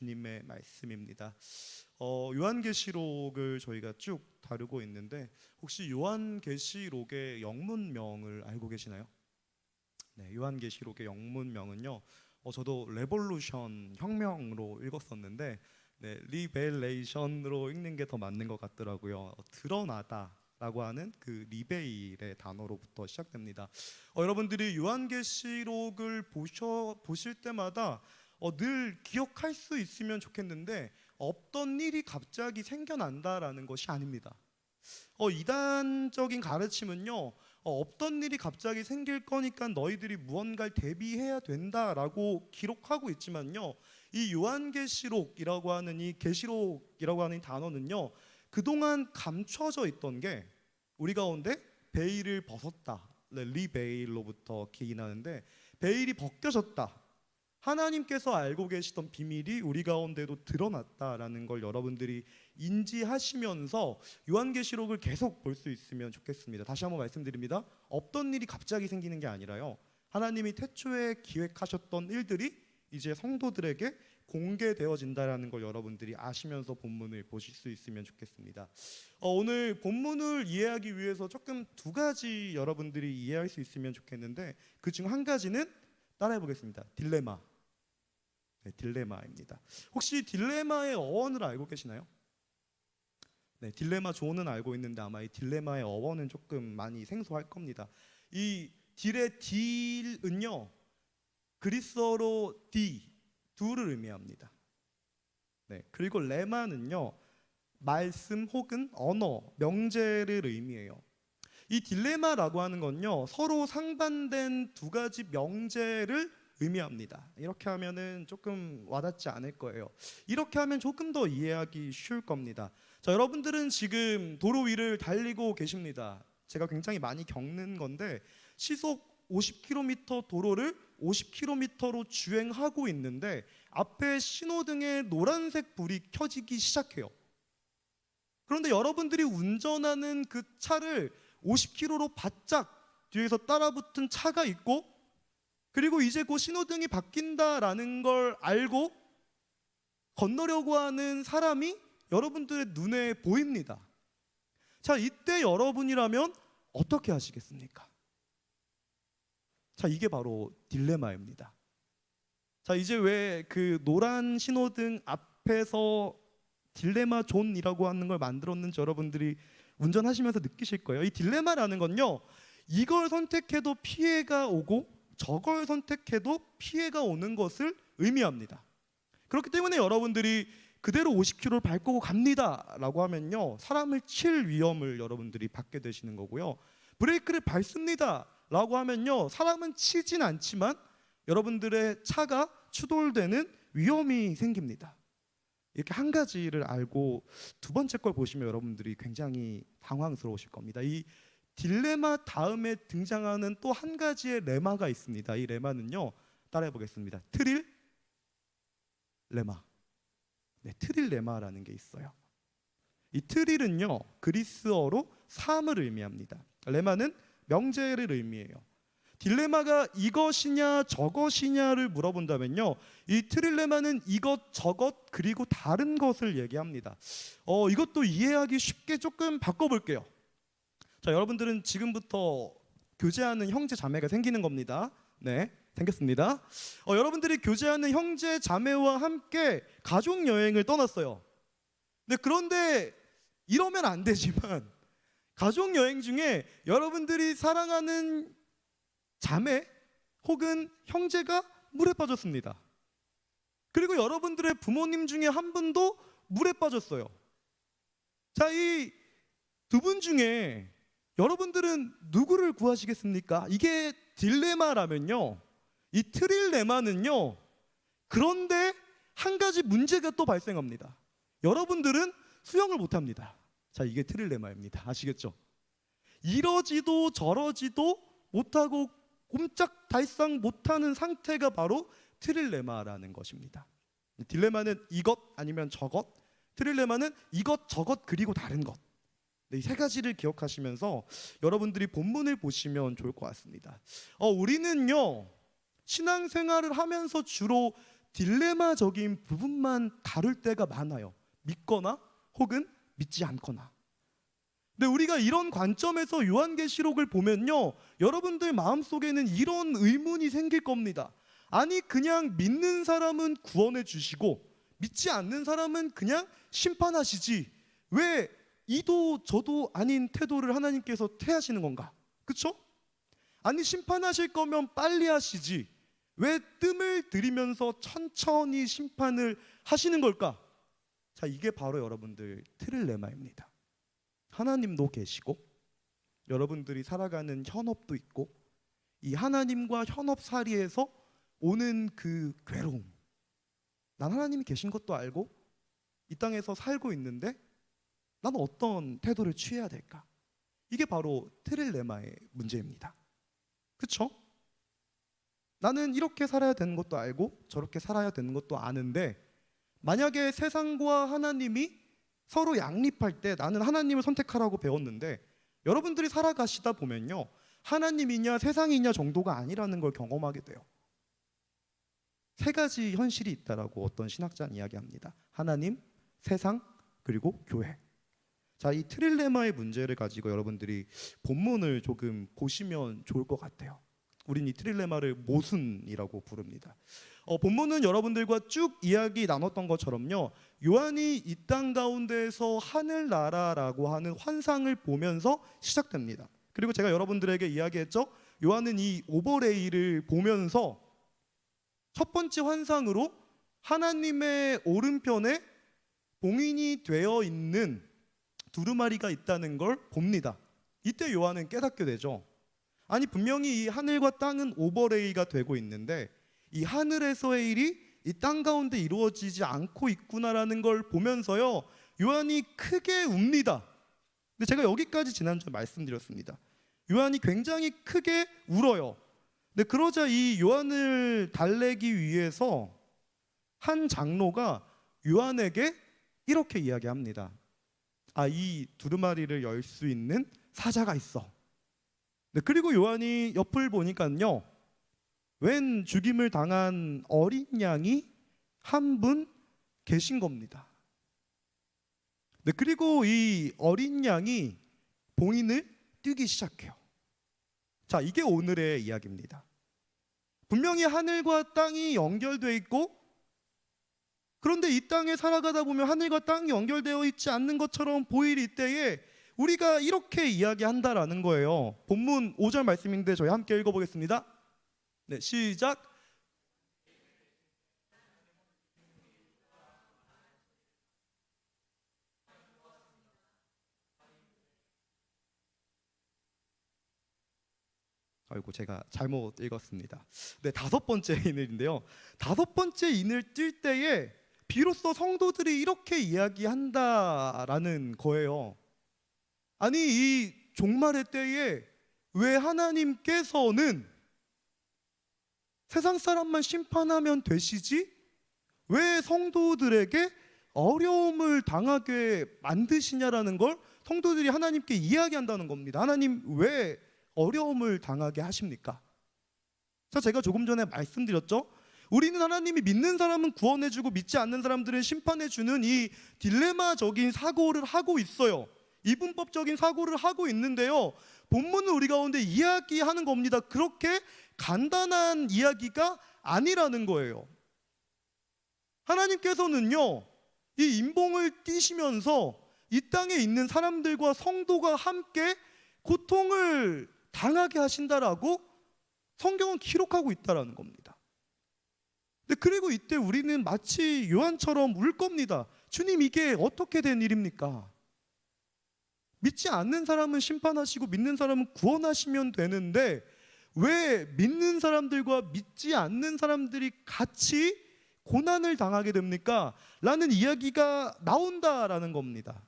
주님의 말씀입니다. 요한계시록을 저희가 쭉 다루고 있는데 혹시 요한계시록의 영문명을 알고 계시나요? 네, 요한계시록의 영문명은요. 저도 레볼루션 혁명으로 읽었었는데 리벨레이션으로 읽는 게 더 맞는 것 같더라고요. 드러나다라고 하는 그 리베일의 단어로부터 시작됩니다. 여러분들이 요한계시록을 보실 때마다 늘 기억할 수 있으면 좋겠는데 없던 일이 갑자기 생겨난다라는 것이 아닙니다. 이단적인 가르침은요, 없던 일이 갑자기 생길 거니까 너희들이 무언가를 대비해야 된다라고 기록하고 있지만요, 이 요한계시록이라고 하는 이 계시록이라고 하는 이 단어는요, 그동안 감춰져 있던 게 우리 가운데 베일을 벗었다, 리베일로부터 기인하는데 베일이 벗겨졌다, 하나님께서 알고 계시던 비밀이 우리 가운데도 드러났다라는 걸 여러분들이 인지하시면서 요한계시록을 계속 볼 수 있으면 좋겠습니다. 다시 한번 말씀드립니다. 없던 일이 갑자기 생기는 게 아니라요, 하나님이 태초에 기획하셨던 일들이 이제 성도들에게 공개되어진다라는 걸 여러분들이 아시면서 본문을 보실 수 있으면 좋겠습니다. 오늘 본문을 이해하기 위해서 조금 두 가지 여러분들이 이해할 수 있으면 좋겠는데 그 중 한 가지는 따라해 보겠습니다. 딜레마. 네, 딜레마입니다. 혹시 딜레마의 어원을 알고 계시나요? 네, 딜레마 조는 알고 있는데 아마 이 딜레마의 어원은 조금 많이 생소할 겁니다. 이 딜의 딜은요, 그리스어로 둘을 의미합니다. 네, 그리고 레마는요, 말씀 혹은 언어, 명제를 의미해요. 이 딜레마라고 하는 건요, 서로 상반된 두 가지 명제를 의미합니다. 이렇게 하면은 조금 와닿지 않을 거예요. 이렇게 하면 조금 더 이해하기 쉬울 겁니다. 자, 여러분들은 지금 도로 위를 달리고 계십니다. 제가 굉장히 많이 겪는 건데 시속 50km 도로를 50km로 주행하고 있는데 앞에 신호등에 노란색 불이 켜지기 시작해요. 그런데 여러분들이 운전하는 그 차를 50km로 바짝 뒤에서 따라붙은 차가 있고, 그리고 이제 곧 신호등이 바뀐다라는 걸 알고 건너려고 하는 사람이 여러분들의 눈에 보입니다. 자, 이때 여러분이라면 어떻게 하시겠습니까? 자, 이게 바로 딜레마입니다. 자, 이제 왜 그 노란 신호등 앞에서 딜레마 존이라고 하는 걸 만들었는지 여러분들이 운전하시면서 느끼실 거예요. 이 딜레마라는 건요, 이걸 선택해도 피해가 오고 저걸 선택해도 피해가 오는 것을 의미합니다. 그렇기 때문에 여러분들이 그대로 50km를 밟고 갑니다 라고 하면요, 사람을 칠 위험을 여러분들이 받게 되시는 거고요, 브레이크를 밟습니다 라고 하면요, 사람은 치진 않지만 여러분들의 차가 추돌되는 위험이 생깁니다. 이렇게 한 가지를 알고 두 번째 걸 보시면 여러분들이 굉장히 당황스러우실 겁니다. 이 딜레마 다음에 등장하는 또 한 가지의 레마가 있습니다. 이 레마는요, 따라해 보겠습니다. 트릴 레마. 네, 트릴 레마라는 게 있어요. 이 트릴은요, 그리스어로 삶을 의미합니다. 레마는 명제를 의미해요. 딜레마가 이것이냐 저것이냐를 물어본다면요, 이 트릴레마는 이것 저것 그리고 다른 것을 얘기합니다. 이것도 이해하기 쉽게 조금 바꿔볼게요. 자, 여러분들은 지금부터 교제하는 형제 자매가 생기는 겁니다. 네, 생겼습니다. 여러분들이 교제하는 형제 자매와 함께 가족 여행을 떠났어요. 네, 그런데 이러면 안 되지만 가족 여행 중에 여러분들이 사랑하는 자매 혹은 형제가 물에 빠졌습니다. 그리고 여러분들의 부모님 중에 한 분도 물에 빠졌어요. 자, 이 두 분 중에 여러분들은 누구를 구하시겠습니까? 이게 딜레마라면요, 이 트릴레마는요, 그런데 한 가지 문제가 또 발생합니다. 여러분들은 수영을 못합니다. 자, 이게 트릴레마입니다. 아시겠죠? 이러지도 저러지도 못하고 꼼짝달싹 못하는 상태가 바로 트릴레마라는 것입니다. 딜레마는 이것 아니면 저것, 트릴레마는 이것 저것 그리고 다른 것. 네, 이 세 가지를 기억하시면서 여러분들이 본문을 보시면 좋을 것 같습니다. 우리는요, 신앙생활을 하면서 주로 딜레마적인 부분만 다룰 때가 많아요. 믿거나 혹은 믿지 않거나. 근데 우리가 이런 관점에서 요한계시록을 보면요, 여러분들 마음속에는 이런 의문이 생길 겁니다. 아니, 그냥 믿는 사람은 구원해 주시고 믿지 않는 사람은 그냥 심판하시지, 왜 이도 저도 아닌 태도를 하나님께서 택하시는 건가? 그렇죠? 아니, 심판하실 거면 빨리 하시지, 왜 뜸을 들이면서 천천히 심판을 하시는 걸까? 자, 이게 바로 여러분들 트릴레마입니다. 하나님도 계시고 여러분들이 살아가는 현업도 있고, 이 하나님과 현업 사이에서 오는 그 괴로움, 난 하나님이 계신 것도 알고 이 땅에서 살고 있는데 나는 어떤 태도를 취해야 될까? 이게 바로 트릴레마의 문제입니다. 그렇죠? 나는 이렇게 살아야 되는 것도 알고 저렇게 살아야 되는 것도 아는데, 만약에 세상과 하나님이 서로 양립할 때 나는 하나님을 선택하라고 배웠는데, 여러분들이 살아가시다 보면요, 하나님이냐 세상이냐 정도가 아니라는 걸 경험하게 돼요. 세 가지 현실이 있다라고 어떤 신학자는 이야기합니다. 하나님, 세상, 그리고 교회. 자, 이 트릴레마의 문제를 가지고 여러분들이 본문을 조금 보시면 좋을 것 같아요. 우린 이 트릴레마를 모순이라고 부릅니다. 본문은 여러분들과 쭉 이야기 나눴던 것처럼요, 요한이 이 땅 가운데에서 하늘나라라고 하는 환상을 보면서 시작됩니다. 그리고 제가 여러분들에게 이야기했죠, 요한은 이 오버레이를 보면서 첫 번째 환상으로 하나님의 오른편에 봉인이 되어 있는 두루마리가 있다는 걸 봅니다. 이때 요한은 깨닫게 되죠. 아니, 분명히 이 하늘과 땅은 오버레이가 되고 있는데 이 하늘에서의 일이 이 땅 가운데 이루어지지 않고 있구나라는 걸 보면서요, 요한이 크게 웁니다. 근데 제가 여기까지 지난주에 말씀드렸습니다. 요한이 굉장히 크게 울어요. 근데 그러자 이 요한을 달래기 위해서 한 장로가 요한에게 이렇게 이야기합니다. 아, 이 두루마리를 열 수 있는 사자가 있어. 네, 그리고 요한이 옆을 보니까요, 웬 죽임을 당한 어린 양이 한 분 계신 겁니다. 네, 그리고 이 어린 양이 봉인을 뛰기 시작해요. 자, 이게 오늘의 이야기입니다. 분명히 하늘과 땅이 연결되어 있고, 그런데 이 땅에 살아가다 보면 하늘과 땅이 연결되어 있지 않는 것처럼 보일 이때에 우리가 이렇게 이야기한다라는 거예요. 본문 5절 말씀인데 저희 함께 읽어보겠습니다. 네, 시작. 아이고, 제가 잘못 읽었습니다. 네, 다섯 번째 인을인데요, 다섯 번째 인을 뜰 때에 비로소 성도들이 이렇게 이야기한다라는 거예요. 아니, 이 종말의 때에 왜 하나님께서는 세상 사람만 심판하면 되시지? 왜 성도들에게 어려움을 당하게 만드시냐라는 걸 성도들이 하나님께 이야기한다는 겁니다. 하나님, 왜 어려움을 당하게 하십니까? 자, 제가 조금 전에 말씀드렸죠, 우리는 하나님이 믿는 사람은 구원해주고 믿지 않는 사람들은 심판해주는 이 딜레마적인 사고를 하고 있어요. 이분법적인 사고를 하고 있는데요, 본문은 우리 가운데 이야기하는 겁니다. 그렇게 간단한 이야기가 아니라는 거예요. 하나님께서는요, 이 인봉을 띄시면서 이 땅에 있는 사람들과 성도가 함께 고통을 당하게 하신다라고 성경은 기록하고 있다라는 겁니다. 그리고 이때 우리는 마치 요한처럼 울 겁니다. 주님, 이게 어떻게 된 일입니까? 믿지 않는 사람은 심판하시고 믿는 사람은 구원하시면 되는데 왜 믿는 사람들과 믿지 않는 사람들이 같이 고난을 당하게 됩니까? 라는 이야기가 나온다라는 겁니다.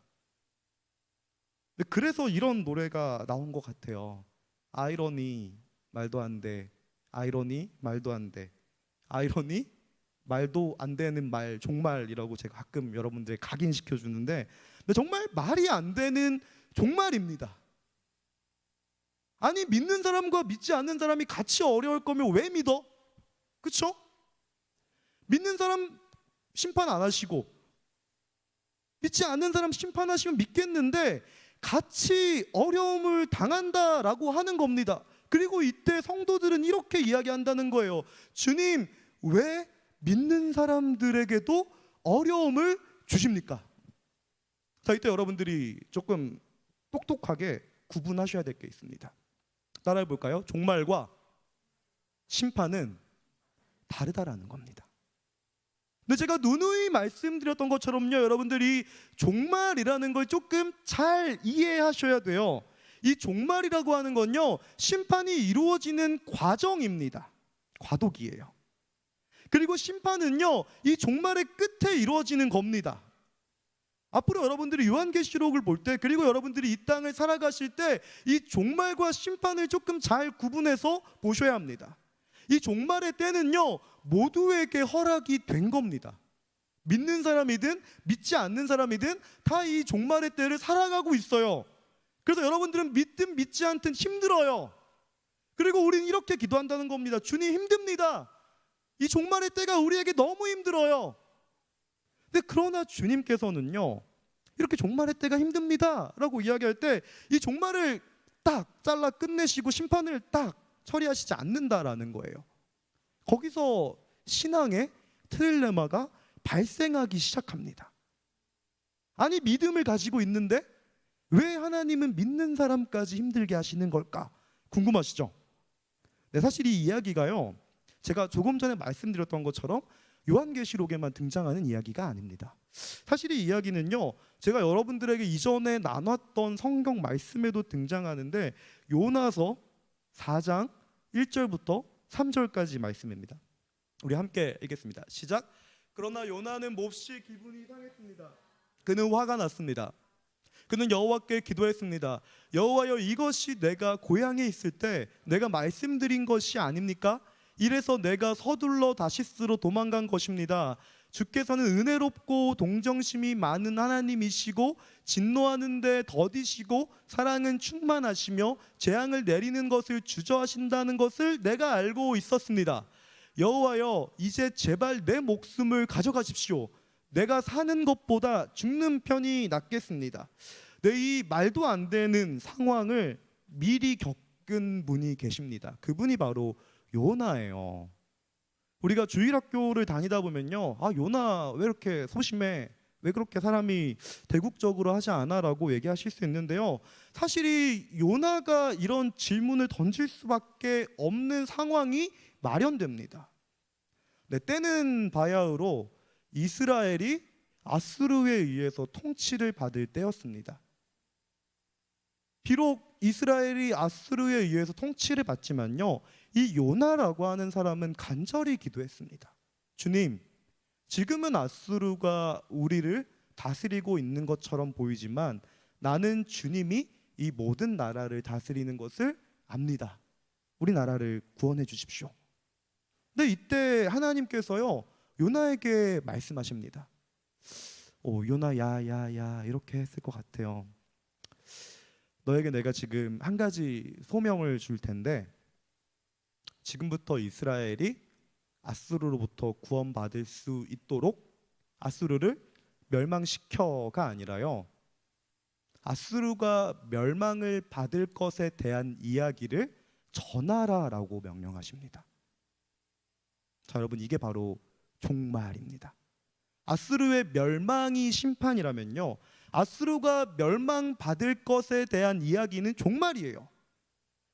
그래서 이런 노래가 나온 것 같아요. 아이러니 말도 안 돼, 아이러니 말도 안 돼, 아이러니 말도 안 되는 말, 종말이라고 제가 가끔 여러분들 각인시켜 주는데, 근데 정말 말이 안 되는 종말입니다. 아니, 믿는 사람과 믿지 않는 사람이 같이 어려울 거면 왜 믿어? 그렇죠? 믿는 사람 심판 안 하시고 믿지 않는 사람 심판하시면 믿겠는데 같이 어려움을 당한다라고 하는 겁니다. 그리고 이때 성도들은 이렇게 이야기한다는 거예요. 주님, 왜 믿는 사람들에게도 어려움을 주십니까? 자, 이때 여러분들이 조금 똑똑하게 구분하셔야 될 게 있습니다. 따라해 볼까요? 종말과 심판은 다르다라는 겁니다. 근데 제가 누누이 말씀드렸던 것처럼요, 여러분들이 종말이라는 걸 조금 잘 이해하셔야 돼요. 이 종말이라고 하는 건요, 심판이 이루어지는 과정입니다. 과도기예요. 그리고 심판은요, 이 종말의 끝에 이루어지는 겁니다. 앞으로 여러분들이 요한계시록을 볼 때, 그리고 여러분들이 이 땅을 살아가실 때 이 종말과 심판을 조금 잘 구분해서 보셔야 합니다. 이 종말의 때는요, 모두에게 허락이 된 겁니다. 믿는 사람이든 믿지 않는 사람이든 다 이 종말의 때를 살아가고 있어요. 그래서 여러분들은 믿든 믿지 않든 힘들어요. 그리고 우리는 이렇게 기도한다는 겁니다. 주님, 힘듭니다. 이 종말의 때가 우리에게 너무 힘들어요. 근데 그러나 주님께서는요, 이렇게 종말의 때가 힘듭니다 라고 이야기할 때 이 종말을 딱 잘라 끝내시고 심판을 딱 처리하시지 않는다라는 거예요. 거기서 신앙의 트릴레마가 발생하기 시작합니다. 아니, 믿음을 가지고 있는데 왜 하나님은 믿는 사람까지 힘들게 하시는 걸까? 궁금하시죠? 네, 사실 이 이야기가요, 제가 조금 전에 말씀드렸던 것처럼 요한계시록에만 등장하는 이야기가 아닙니다. 사실 이 이야기는요, 제가 여러분들에게 이전에 나눴던 성경 말씀에도 등장하는데 요나서 4장 1절부터 3절까지 말씀입니다. 우리 함께 읽겠습니다. 시작. 그러나 요나는 몹시 기분이 상했습니다. 그는 화가 났습니다. 그는 여호와께 기도했습니다. 여호와여, 이것이 내가 고향에 있을 때 내가 말씀드린 것이 아닙니까? 이래서 내가 서둘러 다시스로 도망간 것입니다. 주께서는 은혜롭고 동정심이 많은 하나님이시고 진노하는데 더디시고 사랑은 충만하시며 재앙을 내리는 것을 주저하신다는 것을 내가 알고 있었습니다. 여호와여, 이제 제발 내 목숨을 가져가십시오. 내가 사는 것보다 죽는 편이 낫겠습니다. 네, 이 말도 안 되는 상황을 미리 겪은 분이 계십니다. 그분이 바로 요나예요. 우리가 주일학교를 다니다 보면요, 아, 요나 왜 이렇게 소심해, 왜 그렇게 사람이 대국적으로 하지 않아 라고 얘기하실 수 있는데요, 사실 이 요나가 이런 질문을 던질 수밖에 없는 상황이 마련됩니다. 네, 때는 바야흐로 이스라엘이 아수르에 의해서 통치를 받을 때였습니다. 비록 이스라엘이 아수르에 의해서 통치를 받지만요, 이 요나라고 하는 사람은 간절히 기도했습니다. 주님, 지금은 아수르가 우리를 다스리고 있는 것처럼 보이지만 나는 주님이 이 모든 나라를 다스리는 것을 압니다. 우리 나라를 구원해 주십시오. 근데 이때 하나님께서요, 요나에게 말씀하십니다. 요나, 야 이렇게 했을 것 같아요. 너에게 내가 지금 한 가지 소명을 줄 텐데, 지금부터 이스라엘이 아수르로부터 구원받을 수 있도록 아수르를 멸망시켜가 아니라요, 아수르가 멸망을 받을 것에 대한 이야기를 전하라라고 명령하십니다. 자, 여러분, 이게 바로 종말입니다. 아수르의 멸망이 심판이라면요, 아수르가 멸망받을 것에 대한 이야기는 종말이에요.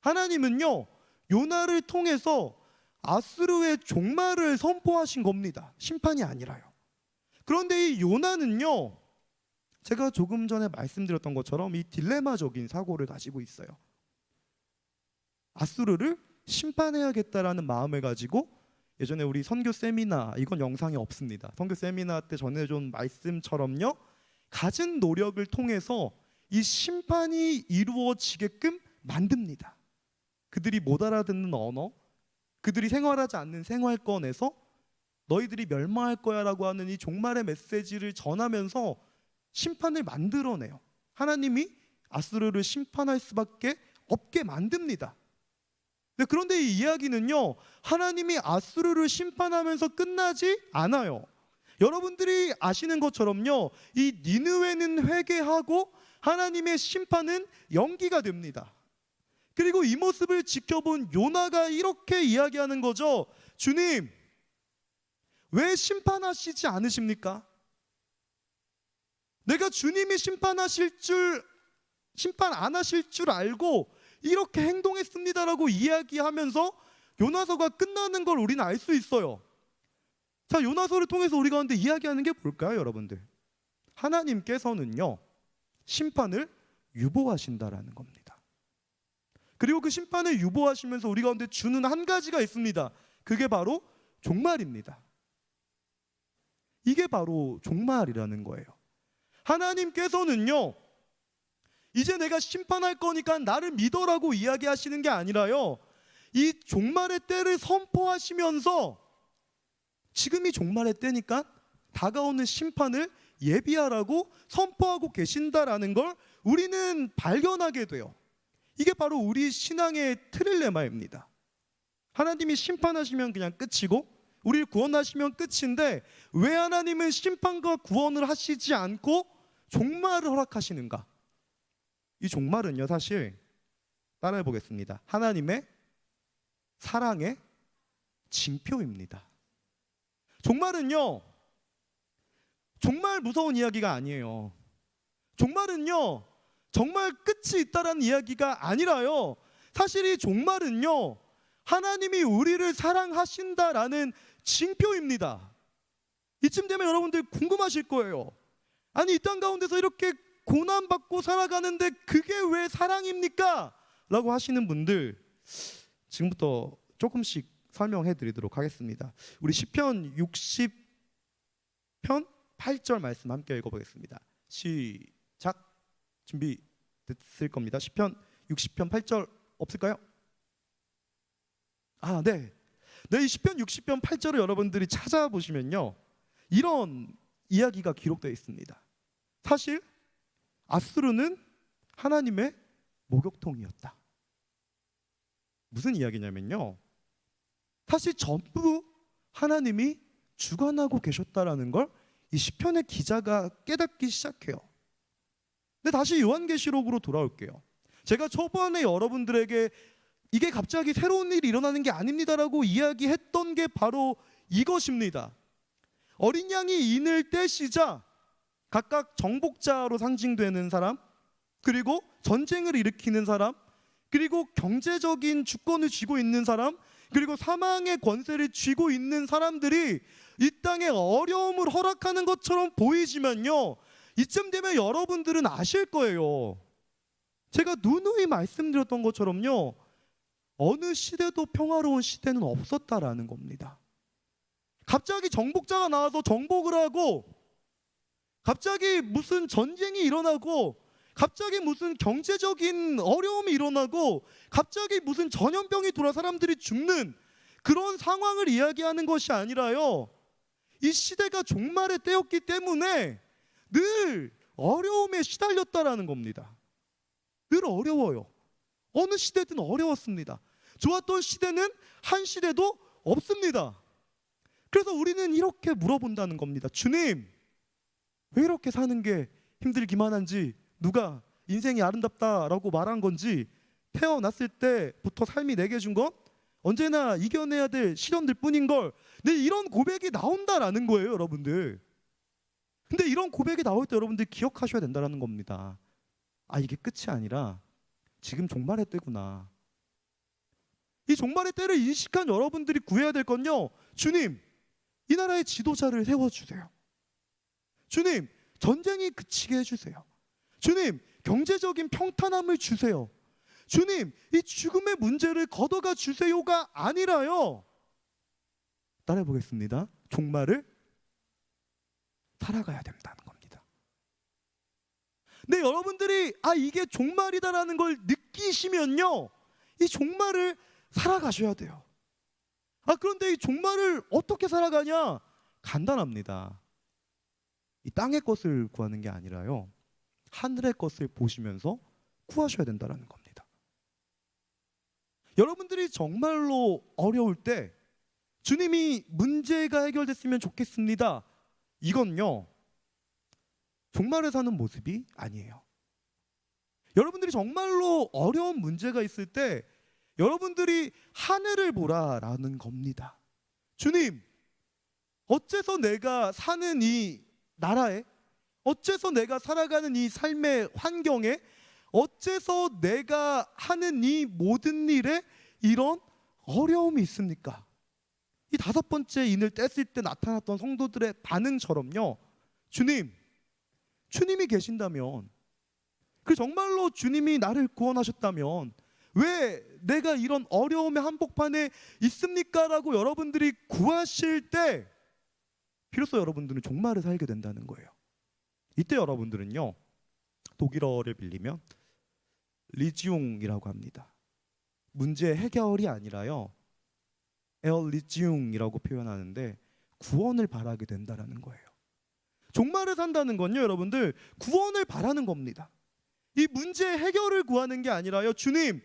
하나님은요, 요나를 통해서 아수르의 종말을 선포하신 겁니다. 심판이 아니라요. 그런데 이 요나는요, 제가 조금 전에 말씀드렸던 것처럼 이 딜레마적인 사고를 가지고 있어요. 아수르를 심판해야겠다라는 마음을 가지고, 예전에 우리 선교 세미나, 이건 영상에 없습니다, 선교 세미나 때 전해준 말씀처럼요, 갖은 노력을 통해서 이 심판이 이루어지게끔 만듭니다. 그들이 못 알아듣는 언어, 그들이 생활하지 않는 생활권에서 너희들이 멸망할 거야 라고 하는 이 종말의 메시지를 전하면서 심판을 만들어내요. 하나님이 아수르를 심판할 수밖에 없게 만듭니다. 그런데 이 이야기는요, 하나님이 아수르를 심판하면서 끝나지 않아요. 여러분들이 아시는 것처럼요, 이 니느웨는 회개하고 하나님의 심판은 연기가 됩니다. 그리고 이 모습을 지켜본 요나가 이렇게 이야기하는 거죠. 주님, 왜 심판하시지 않으십니까? 내가 주님이 심판 안 하실 줄 알고 이렇게 행동했습니다라고 이야기하면서 요나서가 끝나는 걸 우리는 알 수 있어요. 자, 요나서를 통해서 우리 가운데 이야기하는 게 뭘까요, 여러분들? 하나님께서는요, 심판을 유보하신다라는 겁니다. 그리고 그 심판을 유보하시면서 우리 가운데 주는 한 가지가 있습니다. 그게 바로 종말입니다. 이게 바로 종말이라는 거예요. 하나님께서는요, 이제 내가 심판할 거니까 나를 믿어라고 이야기하시는 게 아니라요, 이 종말의 때를 선포하시면서 지금이 종말의 때니까 다가오는 심판을 예비하라고 선포하고 계신다라는 걸 우리는 발견하게 돼요. 이게 바로 우리 신앙의 트릴레마입니다. 하나님이 심판하시면 그냥 끝이고 우리를 구원하시면 끝인데, 왜 하나님은 심판과 구원을 하시지 않고 종말을 허락하시는가? 이 종말은요, 사실 따라해 보겠습니다. 하나님의 사랑의 징표입니다. 종말은요, 정말 무서운 이야기가 아니에요. 종말은요, 정말 끝이 있다라는 이야기가 아니라요, 사실 이 종말은요, 하나님이 우리를 사랑하신다라는 징표입니다. 이쯤 되면 여러분들 궁금하실 거예요. 아니, 이 땅 가운데서 이렇게 고난받고 살아가는데 그게 왜 사랑입니까? 라고 하시는 분들, 지금부터 조금씩 설명해 드리도록 하겠습니다. 우리 시편 60편 8절 말씀 함께 읽어보겠습니다. 시작. 준비 됐을 겁니다. 시편 60편 8절 없을까요? 네. 이 시편 60편 8절을 여러분들이 찾아보시면요, 이런 이야기가 기록되어 있습니다. 사실 아수르는 하나님의 목욕통이었다. 무슨 이야기냐면요, 사실 전부 하나님이 주관하고 계셨다라는 걸 이 시편의 기자가 깨닫기 시작해요. 근데 다시 요한계시록으로 돌아올게요. 제가 초반에 여러분들에게 이게 갑자기 새로운 일이 일어나는 게 아닙니다라고 이야기했던 게 바로 이것입니다. 어린 양이 인을 떼시자 각각 정복자로 상징되는 사람, 그리고 전쟁을 일으키는 사람, 그리고 경제적인 주권을 쥐고 있는 사람, 그리고 사망의 권세를 쥐고 있는 사람들이 이 땅에 어려움을 허락하는 것처럼 보이지만요, 이쯤 되면 여러분들은 아실 거예요. 제가 누누이 말씀드렸던 것처럼요, 어느 시대도 평화로운 시대는 없었다라는 겁니다. 갑자기 정복자가 나와서 정복을 하고, 갑자기 무슨 전쟁이 일어나고, 갑자기 무슨 경제적인 어려움이 일어나고, 갑자기 무슨 전염병이 돌아 사람들이 죽는 그런 상황을 이야기하는 것이 아니라요, 이 시대가 종말의 때였기 때문에 늘 어려움에 시달렸다라는 겁니다. 늘 어려워요. 어느 시대든 어려웠습니다. 좋았던 시대는 한 시대도 없습니다. 그래서 우리는 이렇게 물어본다는 겁니다. 주님, 왜 이렇게 사는 게 힘들기만 한지, 누가 인생이 아름답다라고 말한 건지, 태어났을 때부터 삶이 내게 준 건 언제나 이겨내야 될 시련들 뿐인 걸, 네, 이런 고백이 나온다라는 거예요, 여러분들. 근데 이런 고백이 나올 때 여러분들 기억하셔야 된다는 겁니다. 이게 끝이 아니라 지금 종말의 때구나. 이 종말의 때를 인식한 여러분들이 구해야 될 건요, 주님, 이 나라의 지도자를 세워주세요. 주님, 전쟁이 그치게 해주세요. 주님, 경제적인 평탄함을 주세요. 주님, 이 죽음의 문제를 걷어가 주세요가 아니라요, 따라해 보겠습니다. 종말을 살아가야 된다는 겁니다. 근데 여러분들이 이게 종말이다라는 걸 느끼시면요, 이 종말을 살아가셔야 돼요. 그런데 이 종말을 어떻게 살아가냐? 간단합니다. 이 땅의 것을 구하는 게 아니라요, 하늘의 것을 보시면서 구하셔야 된다는 겁니다. 여러분들이 정말로 어려울 때 주님이 문제가 해결됐으면 좋겠습니다. 이건요, 종말을 사는 모습이 아니에요. 여러분들이 정말로 어려운 문제가 있을 때 여러분들이 하늘을 보라라는 겁니다. 주님, 어째서 내가 사는 이 나라에, 어째서 내가 살아가는 이 삶의 환경에, 어째서 내가 하는 이 모든 일에 이런 어려움이 있습니까? 이 5번째 인을 뗐을 때 나타났던 성도들의 반응처럼요, 주님이 계신다면, 그 정말로 주님이 나를 구원하셨다면 왜 내가 이런 어려움의 한복판에 있습니까? 라고 여러분들이 구하실 때 비로소 여러분들은 종말을 살게 된다는 거예요. 이때 여러분들은요, 독일어를 빌리면 리지웅이라고 합니다. 문제 해결이 아니라요, 에얼리지웅이라고 표현하는데 구원을 바라게 된다는 거예요. 종말을 산다는 건요, 여러분들 구원을 바라는 겁니다. 이 문제 해결을 구하는 게 아니라요, 주님,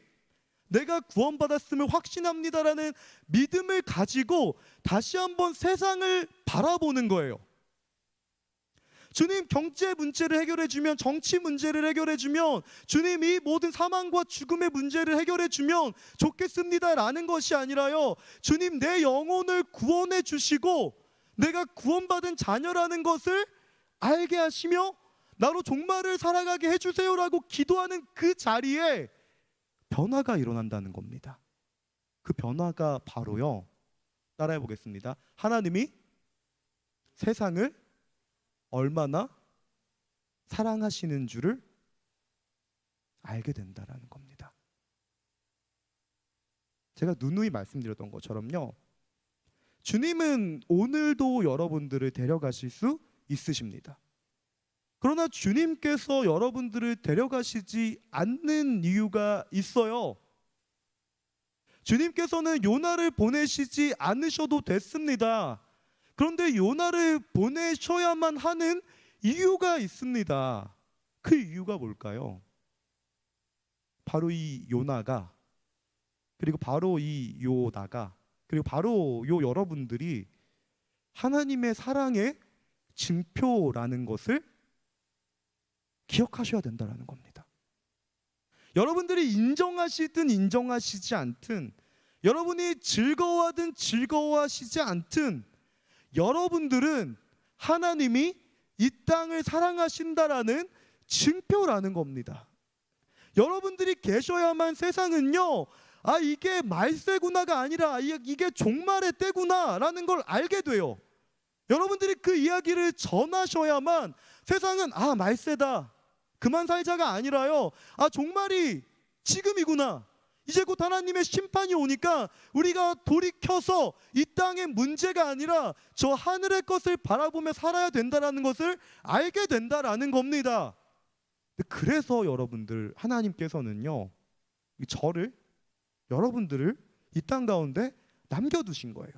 내가 구원받았음을 확신합니다라는 믿음을 가지고 다시 한번 세상을 바라보는 거예요. 주님, 경제 문제를 해결해 주면, 정치 문제를 해결해 주면, 주님 이 모든 사망과 죽음의 문제를 해결해 주면 좋겠습니다라는 것이 아니라요, 주님 내 영혼을 구원해 주시고 내가 구원받은 자녀라는 것을 알게 하시며 나로 종말을 살아가게 해주세요라고 기도하는 그 자리에 변화가 일어난다는 겁니다. 그 변화가 바로요, 따라해 보겠습니다. 하나님이 세상을 얼마나 사랑하시는 줄을 알게 된다는 겁니다. 제가 누누이 말씀드렸던 것처럼요, 주님은 오늘도 여러분들을 데려가실 수 있으십니다. 그러나 주님께서 여러분들을 데려가시지 않는 이유가 있어요. 주님께서는 요나를 보내시지 않으셔도 됐습니다. 그런데 요나를 보내셔야만 하는 이유가 있습니다. 그 이유가 뭘까요? 바로 이 요나가, 그리고 바로 이 요나가, 그리고 바로 요 여러분들이 하나님의 사랑의 징표라는 것을 기억하셔야 된다는 겁니다. 여러분들이 인정하시든 인정하시지 않든, 여러분이 즐거워하든 즐거워하시지 않든, 여러분들은 하나님이 이 땅을 사랑하신다라는 징표라는 겁니다. 여러분들이 계셔야만 세상은요, 아 이게 말세구나가 아니라 이게 종말의 때구나라는 걸 알게 돼요. 여러분들이 그 이야기를 전하셔야만 세상은 아 말세다, 그만 살자가 아니라요, 아 종말이 지금이구나, 이제 곧 하나님의 심판이 오니까 우리가 돌이켜서 이 땅의 문제가 아니라 저 하늘의 것을 바라보며 살아야 된다는 것을 알게 된다라는 겁니다. 그래서 여러분들, 하나님께서는요, 저를, 여러분들을 이 땅 가운데 남겨두신 거예요.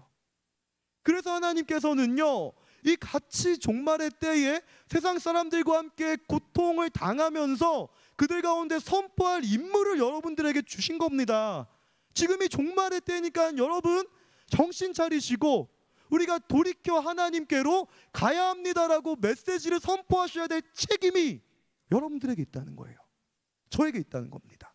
그래서 하나님께서는요, 이 같이 종말의 때에 세상 사람들과 함께 고통을 당하면서 그들 가운데 선포할 임무를 여러분들에게 주신 겁니다. 지금이 종말의 때니까 여러분 정신 차리시고 우리가 돌이켜 하나님께로 가야 합니다라고 메시지를 선포하셔야 될 책임이 여러분들에게 있다는 거예요. 저에게 있다는 겁니다.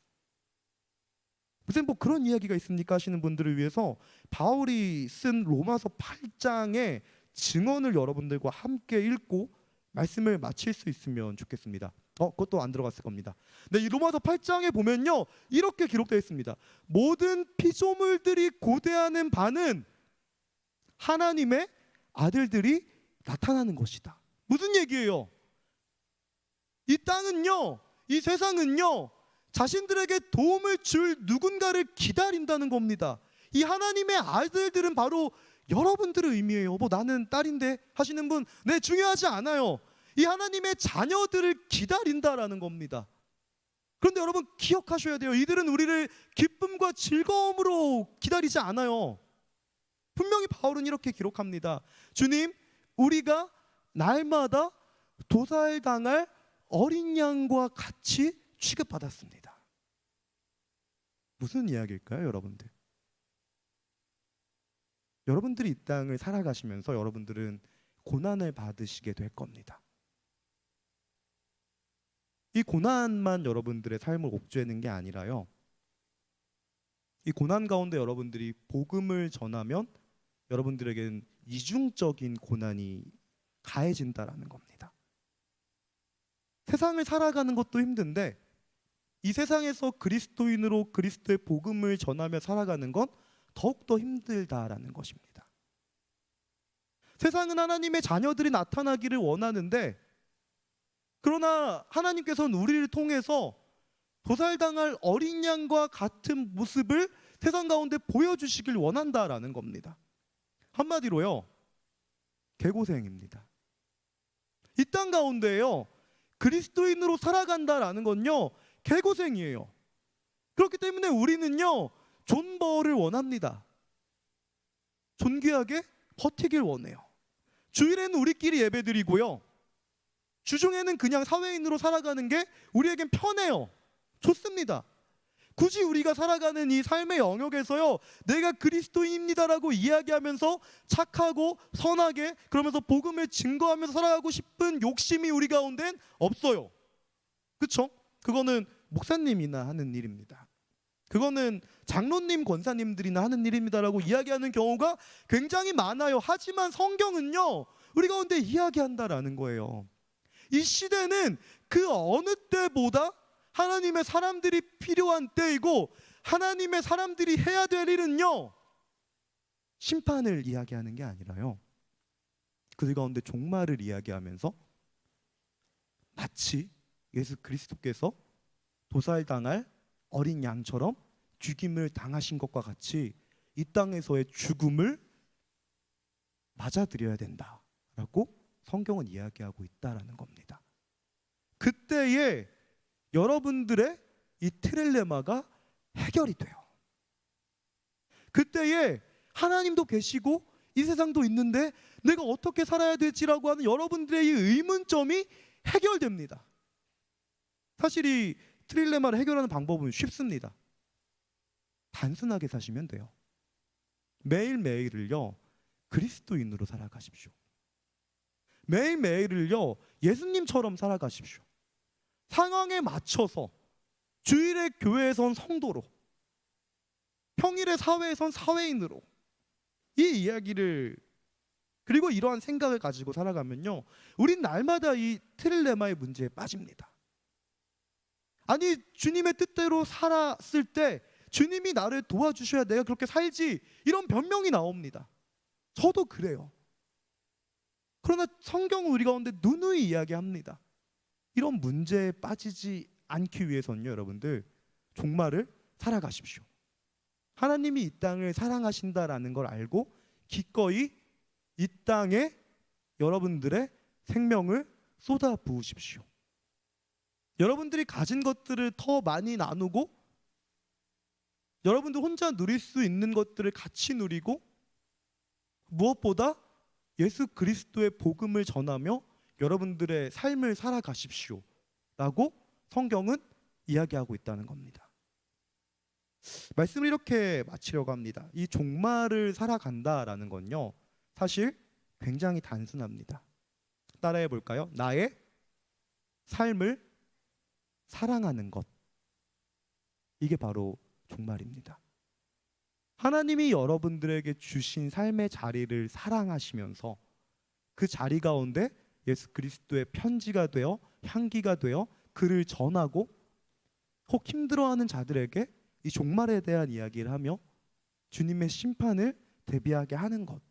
무슨 뭐 그런 이야기가 있습니까 하시는 분들을 위해서 바울이 쓴 로마서 8장의 증언을 여러분들과 함께 읽고 말씀을 마칠 수 있으면 좋겠습니다. 그것도 안 들어갔을 겁니다. 네, 이 로마서 8장에 보면요, 이렇게 기록되어 있습니다. 모든 피조물들이 고대하는 바는 하나님의 아들들이 나타나는 것이다. 무슨 얘기예요? 이 땅은요, 이 세상은요, 자신들에게 도움을 줄 누군가를 기다린다는 겁니다. 이 하나님의 아들들은 바로 여러분들의 의미예요. 뭐 나는 딸인데 하시는 분, 네, 중요하지 않아요. 이 하나님의 자녀들을 기다린다라는 겁니다. 그런데 여러분 기억하셔야 돼요. 이들은 우리를 기쁨과 즐거움으로 기다리지 않아요. 분명히 바울은 이렇게 기록합니다. 주님, 우리가 날마다 도살당할 어린 양과 같이 취급받았습니다. 무슨 이야기일까요, 여러분들? 여러분들이 이 땅을 살아가시면서 여러분들은 고난을 받으시게 될 겁니다. 이 고난만 여러분들의 삶을 옥죄는 게 아니라요, 이 고난 가운데 여러분들이 복음을 전하면 여러분들에게는 이중적인 고난이 가해진다라는 겁니다. 세상을 살아가는 것도 힘든데 이 세상에서 그리스도인으로 그리스도의 복음을 전하며 살아가는 건 더욱더 힘들다라는 것입니다. 세상은 하나님의 자녀들이 나타나기를 원하는데, 그러나 하나님께서는 우리를 통해서 도살당할 어린 양과 같은 모습을 세상 가운데 보여주시길 원한다라는 겁니다. 한마디로요, 개고생입니다. 이 땅 가운데요, 그리스도인으로 살아간다라는 건요, 개고생이에요. 그렇기 때문에 우리는요, 존버를 원합니다. 존귀하게 버티길 원해요. 주일에는 우리끼리 예배드리고요, 주중에는 그냥 사회인으로 살아가는 게 우리에겐 편해요. 좋습니다. 굳이 우리가 살아가는 이 삶의 영역에서요, 내가 그리스도인입니다라고 이야기하면서 착하고 선하게, 그러면서 복음을 증거하면서 살아가고 싶은 욕심이 우리 가운데는 없어요. 그렇죠? 그거는 목사님이나 하는 일입니다. 그거는 장로님, 권사님들이나 하는 일입니다라고 이야기하는 경우가 굉장히 많아요. 하지만 성경은요, 우리 가운데 이야기한다라는 거예요. 이 시대는 그 어느 때보다 하나님의 사람들이 필요한 때이고, 하나님의 사람들이 해야 될 일은요, 심판을 이야기하는 게 아니라요, 그 가운데 종말을 이야기하면서 마치 예수 그리스도께서 도살당할 어린 양처럼 죽임을 당하신 것과 같이 이 땅에서의 죽음을 맞아들여야 된다라고 성경은 이야기하고 있다라는 겁니다. 그때에 여러분들의 이 트릴레마가 해결이 돼요. 그때에 하나님도 계시고 이 세상도 있는데 내가 어떻게 살아야 될지라고 하는 여러분들의 이 의문점이 해결됩니다. 사실 이 트릴레마를 해결하는 방법은 쉽습니다. 단순하게 사시면 돼요. 매일매일을요, 그리스도인으로 살아가십시오. 매일매일을요, 예수님처럼 살아가십시오. 상황에 맞춰서 주일에 교회에선 성도로, 평일에 사회에선 사회인으로, 이 이야기를, 그리고 이러한 생각을 가지고 살아가면요, 우린 날마다 이 트릴레마의 문제에 빠집니다. 아니, 주님의 뜻대로 살았을 때 주님이 나를 도와주셔야 내가 그렇게 살지, 이런 변명이 나옵니다. 저도 그래요. 그러나 성경은 우리 가운데 누누이 이야기합니다. 이런 문제에 빠지지 않기 위해서는요, 여러분들 종말을 살아가십시오. 하나님이 이 땅을 사랑하신다라는 걸 알고 기꺼이 이 땅에 여러분들의 생명을 쏟아 부으십시오. 여러분들이 가진 것들을 더 많이 나누고, 여러분들 혼자 누릴 수 있는 것들을 같이 누리고, 무엇보다 예수 그리스도의 복음을 전하며 여러분들의 삶을 살아가십시오 라고 성경은 이야기하고 있다는 겁니다. 말씀을 이렇게 마치려고 합니다. 이 종말을 살아간다라는 건요, 사실 굉장히 단순합니다. 따라해 볼까요? 나의 삶을 사랑하는 것, 이게 바로 종말입니다. 하나님이 여러분들에게 주신 삶의 자리를 사랑하시면서 그 자리 가운데 예수 그리스도의 편지가 되어, 향기가 되어 그를 전하고, 혹 힘들어하는 자들에게 이 종말에 대한 이야기를 하며 주님의 심판을 대비하게 하는 것,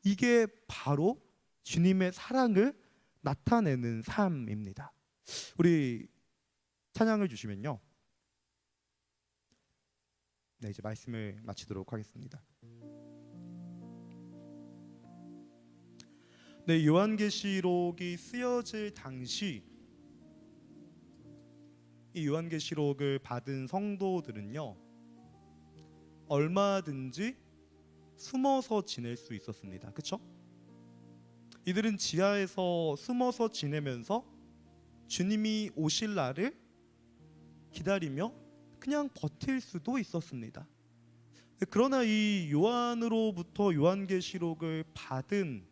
이게 바로 주님의 사랑을 나타내는 삶입니다. 우리 찬양을 주시면요, 네, 이제 말씀을 마치도록 하겠습니다. 네, 요한계시록이 쓰여질 당시 이 요한계시록을 받은 성도들은요, 얼마든지 숨어서 지낼 수 있었습니다. 그렇죠? 이들은 지하에서 숨어서 지내면서 주님이 오실 날을 기다리며 그냥 버틸 수도 있었습니다. 그러나 이 요한으로부터 요한계시록을 받은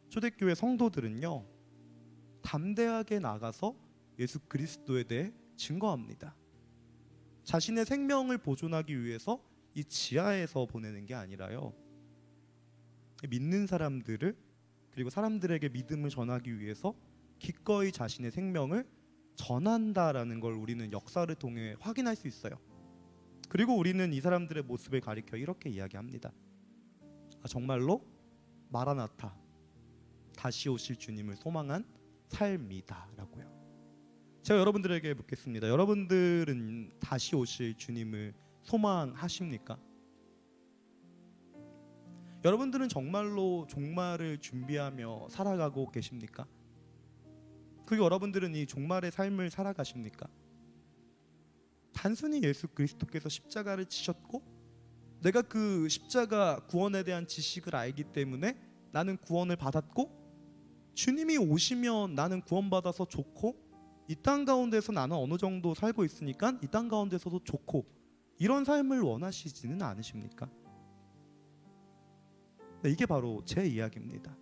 초대교회 성도들은요, 담대하게 나가서 예수 그리스도에 대해 증거합니다. 자신의 생명을 보존하기 위해서 이 지하에서 보내는 게 아니라요, 믿는 사람들을, 그리고 사람들에게 믿음을 전하기 위해서 기꺼이 자신의 생명을 전한다라는 걸 우리는 역사를 통해 확인할 수 있어요. 그리고 우리는 이 사람들의 모습을 가리켜 이렇게 이야기합니다. 정말로 마라나타, 다시 오실 주님을 소망한 삶이다 라고요. 제가 여러분들에게 묻겠습니다. 여러분들은 다시 오실 주님을 소망하십니까? 여러분들은 정말로 종말을 준비하며 살아가고 계십니까? 그리고 여러분들은 이 종말의 삶을 살아가십니까? 단순히 예수 그리스도께서 십자가를 치셨고 내가 그 십자가 구원에 대한 지식을 알기 때문에 나는 구원을 받았고, 주님이 오시면 나는 구원받아서 좋고, 이 땅 가운데서 나는 어느 정도 살고 있으니까 이 땅 가운데서도 좋고, 이런 삶을 원하시지는 않으십니까? 네, 이게 바로 제 이야기입니다.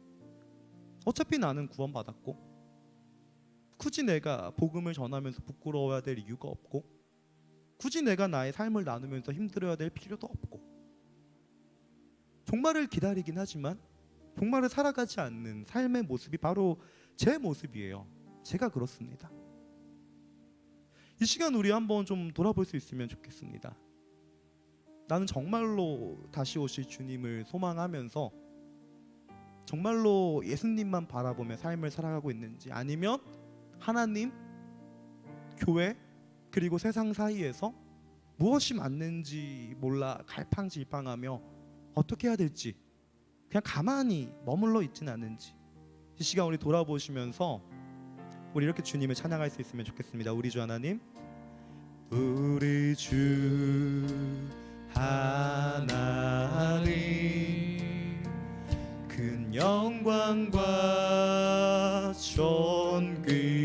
어차피 나는 구원받았고, 굳이 내가 복음을 전하면서 부끄러워야 될 이유가 없고, 굳이 내가 나의 삶을 나누면서 힘들어야 될 필요도 없고, 종말을 기다리긴 하지만 종말을 살아가지 않는 삶의 모습이 바로 제 모습이에요. 제가 그렇습니다. 이 시간 우리 한번 좀 돌아볼 수 있으면 좋겠습니다. 나는 정말로 다시 오실 주님을 소망하면서 정말로 예수님만 바라보며 삶을 살아가고 있는지, 아니면 하나님, 교회, 그리고 세상 사이에서 무엇이 맞는지 몰라 갈팡질팡하며 어떻게 해야 될지 그냥 가만히 머물러 있지는 않은지, 이 시간 우리 돌아보시면서 우리 이렇게 주님을 찬양할 수 있으면 좋겠습니다. 우리 주 하나님, 우리 주 하나님, 큰 영광과 존귀를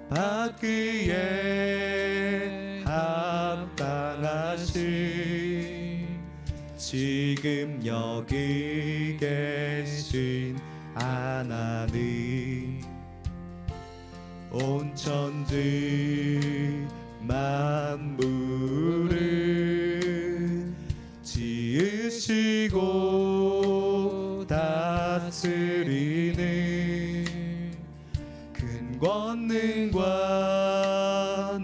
받기에 합당하신 지금 여기 계신 하나님, 온 천지 만물을 지으시고 다스리는 큰 권능과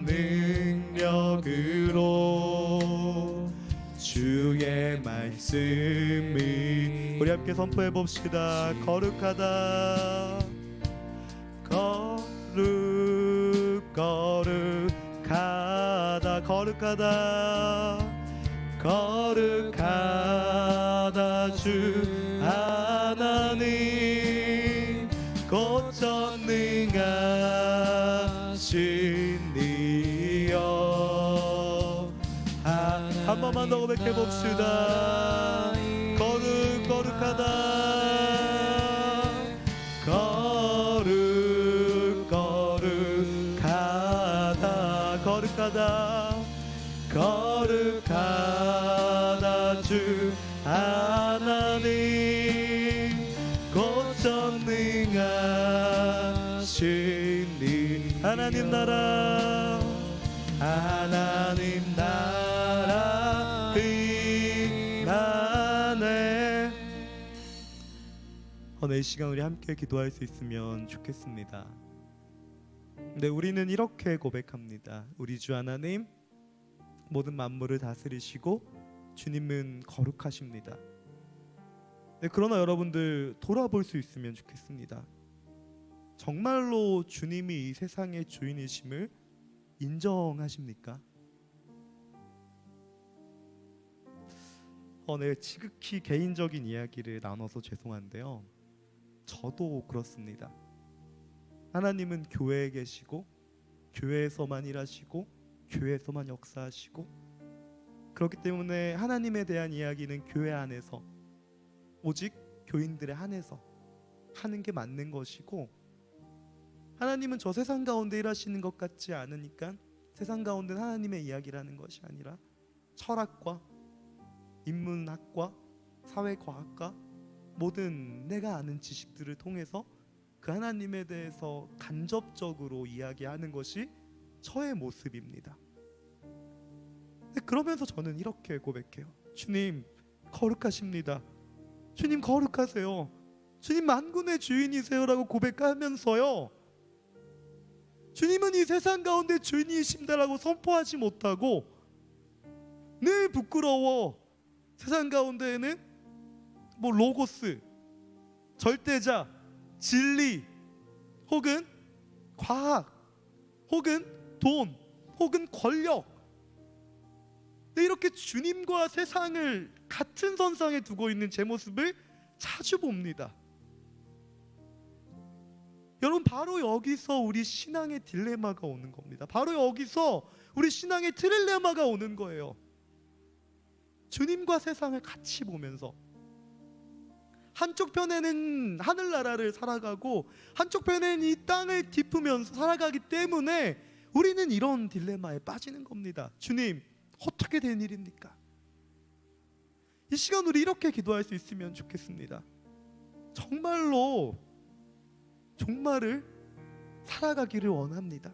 능력으로 주의 말씀이, 우리 함께 선포해 봅시다. 거룩하다, 거룩하다, 거룩하다, 거룩하다 주 하나님, 곧 전능하신 이여. 한 번만 더 고백해 봅시다. 거룩하다, 거룩하다, 거룩하다 주 하나님, 곧 전능하신 이 하나님 나라, 하나님 나라 임하네. 오늘 이 시간 우리 함께 기도할 수 있으면 좋겠습니다. 근데 우리는 이렇게 고백합니다. 우리 주 하나님, 모든 만물을 다스리시고 주님은 거룩하십니다. 네, 그러나 여러분들 돌아볼 수 있으면 좋겠습니다. 정말로 주님이 이 세상의 주인이심을 인정하십니까? 네, 지극히 개인적인 이야기를 나눠서 죄송한데요, 저도 그렇습니다. 하나님은 교회에 계시고 교회에서만 일하시고 교회에서만 역사하시고, 그렇기 때문에 하나님에 대한 이야기는 교회 안에서, 오직 교인들의 한에서 하는 게 맞는 것이고, 하나님은 저 세상 가운데 일하시는 것 같지 않으니까 세상 가운데는 하나님의 이야기라는 것이 아니라 철학과 인문학과 사회과학과 모든 내가 아는 지식들을 통해서 그 하나님에 대해서 간접적으로 이야기하는 것이 저의 모습입니다. 그러면서 저는 이렇게 고백해요. 주님 거룩하십니다. 주님 거룩하세요. 주님 만군의 주인이세요라고 고백하면서요, 주님은 이 세상 가운데 주인이십니다라고 선포하지 못하고 늘 부끄러워 세상 가운데에는 뭐 로고스, 절대자, 진리, 혹은 과학, 혹은 돈, 혹은 권력, 이렇게 주님과 세상을 같은 선상에 두고 있는 제 모습을 자주 봅니다. 여러분, 바로 여기서 우리 신앙의 딜레마가 오는 겁니다. 바로 여기서 우리 신앙의 트릴레마가 오는 거예요. 주님과 세상을 같이 보면서 한쪽 편에는 하늘나라를 살아가고 한쪽 편에는 이 땅을 짚으면서 살아가기 때문에 우리는 이런 딜레마에 빠지는 겁니다. 주님, 어떻게 된 일입니까? 이 시간 우리 이렇게 기도할 수 있으면 좋겠습니다. 정말을 살아가기를 원합니다.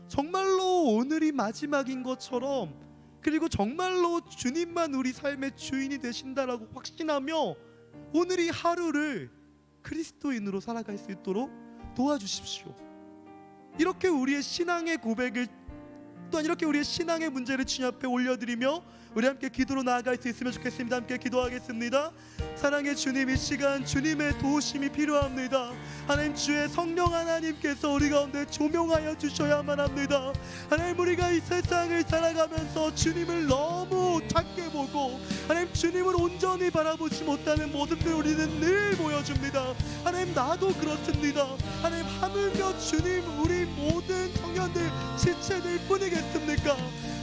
정말로 오늘이 마지막인 것처럼, 그리고 정말로 주님만 우리 삶의 주인이 되신다라고 확신하며 오늘 이 하루를 그리스도인으로 살아갈 수 있도록 도와주십시오. 이렇게 우리의 신앙의 고백을, 또한 이렇게 우리의 신앙의 문제를 주님 앞에 올려드리며 우리 함께 기도로 나아갈 수 있으면 좋겠습니다. 함께 기도하겠습니다. 사랑의 주님, 이 시간 주님의 도우심이 필요합니다. 하나님, 주의 성령 하나님께서 우리 가운데 조명하여 주셔야만 합니다. 하나님, 우리가 이 세상을 살아가면서 주님을 너무 작게 보고 하나님, 주님을 온전히 바라보지 못하는 모습들 우리는 늘 보여줍니다. 하나님, 나도 그렇습니다. 하나님, 하물며 주님 우리 모든 청년들 지체들 뿐이겠습니까?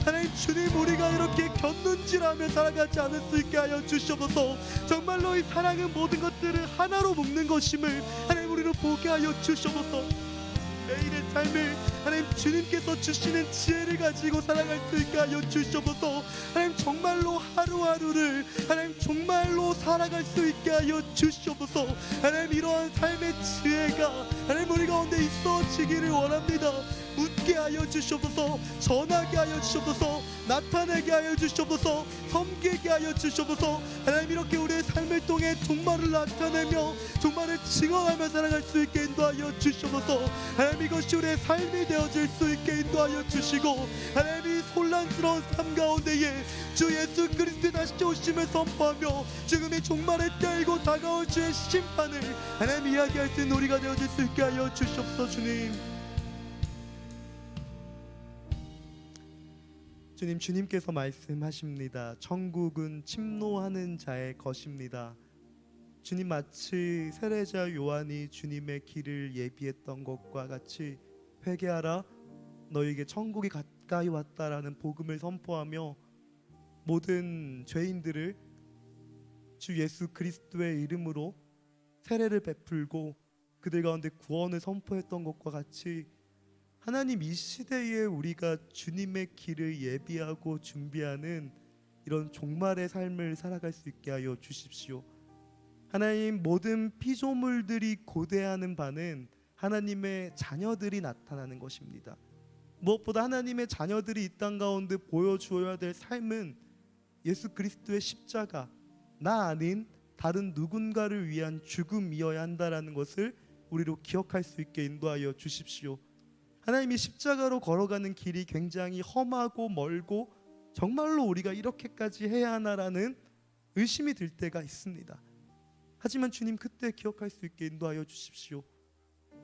하나님, 주님 우리가 이렇게 곁눈질하며 살아가지 않을 수 있게 하여 주시옵소서. 정말로 이 사랑은 모든 것들을 하나로 묶는 것임을 하나님 우리로 보게 하여 주시옵소서. 매일의 삶을 하나님 주님께서 주시는 지혜를 가지고 살아갈 수 있게 하여 주시옵소서. 하나님, 정말로 하루하루를 하나님 정말로 살아갈 수 있게 하여 주시옵소서. 하나님, 이러한 삶의 지혜가 하나님 우리 가운데 있어지기를 원합니다. 묻게 하여 주시옵소서. 전하게 하여 주시옵소서. 나타내게 하여 주시옵소서. 섬기게 하여 주시옵소서. 하나님, 이렇게 우리의 삶을 통해 종말을 나타내며 종말을 증언하며 살아갈 수 있게 인도하여 주시옵소서. 하나님, 이것이 우리의 삶이 되어질 수 있게 인도하여 주시고, 하나님, 이 혼란스러운 삶 가운데에 주 예수 그리스도의 다시 오심을 선포하며 지금의 종말을 떨고 다가올 주의 심판을 하나님 이야기할 수 있는 우리가 되어질 수 있게 하여 주시옵소서. 주님께서 말씀하십니다. 천국은 침노하는 자의 것입니다. 주님, 마치 세례자 요한이 주님의 길을 예비했던 것과 같이 회개하라, 너에게 천국이 가까이 왔다라는 복음을 선포하며 모든 죄인들을 주 예수 그리스도의 이름으로 세례를 베풀고 그들 가운데 구원을 선포했던 것과 같이 하나님, 이 시대에 우리가 주님의 길을 예비하고 준비하는 이런 종말의 삶을 살아갈 수 있게 하여 주십시오. 하나님, 모든 피조물들이 고대하는 바는 하나님의 자녀들이 나타나는 것입니다. 무엇보다 하나님의 자녀들이 이 땅 가운데 보여주어야 될 삶은 예수 그리스도의 십자가, 나 아닌 다른 누군가를 위한 죽음이어야 한다라는 것을 우리로 기억할 수 있게 인도하여 주십시오. 하나님이 십자가로 걸어가는 길이 굉장히 험하고 멀고 정말로 우리가 이렇게까지 해야 하나라는 의심이 들 때가 있습니다. 하지만 주님, 그때 기억할 수 있게 인도하여 주십시오.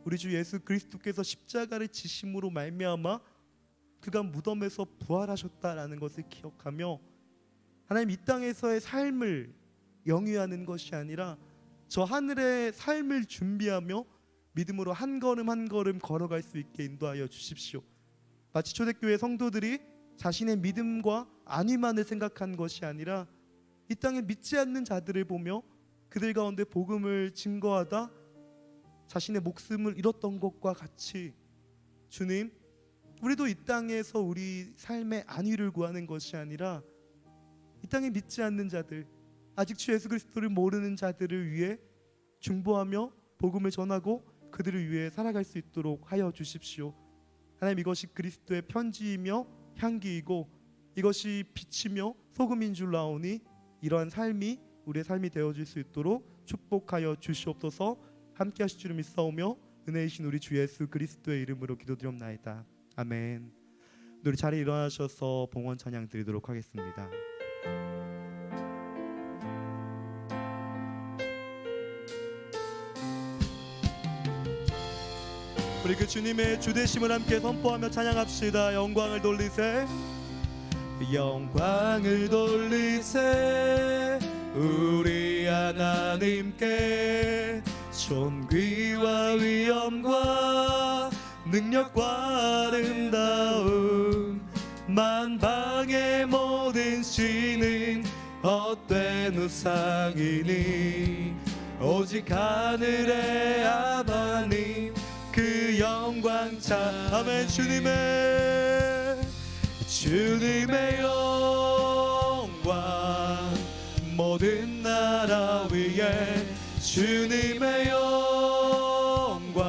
우리 주 예수 그리스도께서 십자가를 지심으로 말미암아 그가 무덤에서 부활하셨다라는 것을 기억하며 하나님, 이 땅에서의 삶을 영위하는 것이 아니라 저 하늘의 삶을 준비하며 믿음으로 한 걸음 한 걸음 걸어갈 수 있게 인도하여 주십시오. 마치 초대교회 성도들이 자신의 믿음과 안위만을 생각한 것이 아니라 이 땅에 믿지 않는 자들을 보며 그들 가운데 복음을 증거하다 자신의 목숨을 잃었던 것과 같이 주님, 우리도 이 땅에서 우리 삶의 안위를 구하는 것이 아니라 이 땅에 믿지 않는 자들, 아직 주 예수 그리스도를 모르는 자들을 위해 중보하며 복음을 전하고 그들을 위해 살아갈 수 있도록 하여 주십시오. 하나님, 이것이 그리스도의 편지이며 향기이고 이것이 빛이며 소금인 줄 아오니 이러한 삶이 우리의 삶이 되어질 수 있도록 축복하여 주시옵소서. 함께 하실 줄을 믿사오며 은혜이신 우리 주 예수 그리스도의 이름으로 기도드리옵나이다. 아멘. 우리 자리에 일어나셔서 봉헌 찬양 드리도록 하겠습니다. 우리 그 주님의 주되심을 함께 선포하며 찬양합시다. 영광을 돌리세, 영광을 돌리세, 우리 하나님께 존귀와 위엄과 능력과 아름다움, 만방의 모든 신은 헛된 우상이니 오직 하늘의 아버님 그 영광 차. 아멘. 주님의 영광 모든 나라 위에, 주님의 영광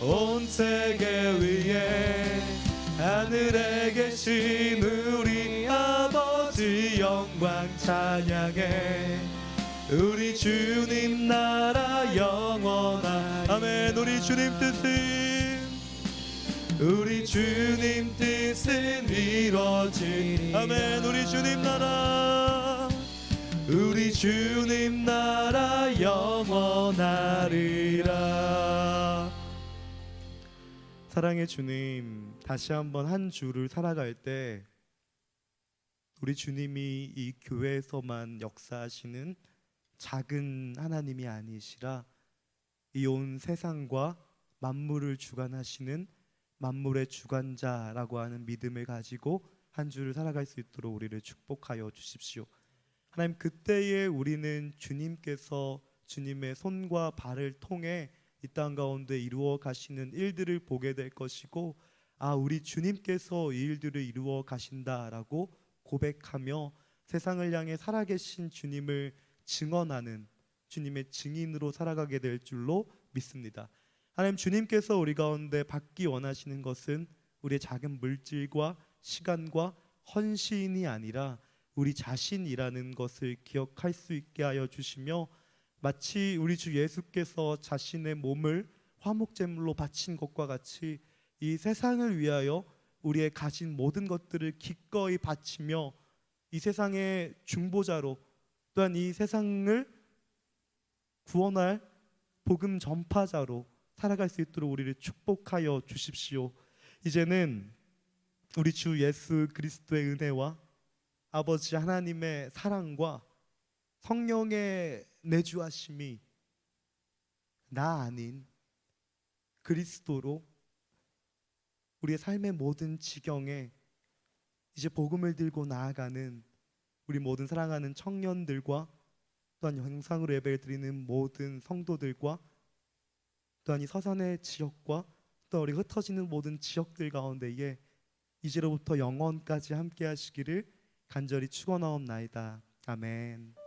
온 세계 위에, 하늘에 계신 우리 아버지 영광 찬양해. 우리 주님 나라 영원한. 아멘. 우리 주님 뜻은 이루어지리. 아멘. 우리 주님 나라 영원하리라. 사랑의 주님, 다시 한번 한 주를 살아갈 때 우리 주님이 이 교회에서만 역사하시는 작은 하나님이 아니시라 이 온 세상과 만물을 주관하시는 만물의 주관자라고 하는 믿음을 가지고 한 주를 살아갈 수 있도록 우리를 축복하여 주십시오. 하나님, 그때에 우리는 주님께서 주님의 손과 발을 통해 이 땅 가운데 이루어 가시는 일들을 보게 될 것이고, 아, 우리 주님께서 이 일들을 이루어 가신다라고 고백하며 세상을 향해 살아계신 주님을 증언하는 주님의 증인으로 살아가게 될 줄로 믿습니다. 하나님, 주님께서 우리 가운데 받기 원하시는 것은 우리의 작은 물질과 시간과 헌신이 아니라 우리 자신이라는 것을 기억할 수 있게 하여 주시며, 마치 우리 주 예수께서 자신의 몸을 화목제물로 바친 것과 같이 이 세상을 위하여 우리의 가진 모든 것들을 기꺼이 바치며 이 세상의 중보자로, 또한 이 세상을 구원할 복음 전파자로 살아갈 수 있도록 우리를 축복하여 주십시오. 이제는 우리 주 예수 그리스도의 은혜와 아버지 하나님의 사랑과 성령의 내주하심이 나 아닌 그리스도로 우리의 삶의 모든 지경에 이제 복음을 들고 나아가는 우리 모든 사랑하는 청년들과, 또한 영상으로 예배를 드리는 모든 성도들과, 또한 이 서산의 지역과 또 우리 흩어지는 모든 지역들 가운데에 이제로부터 영원까지 함께 하시기를 간절히 축원하옵나이다. 아멘.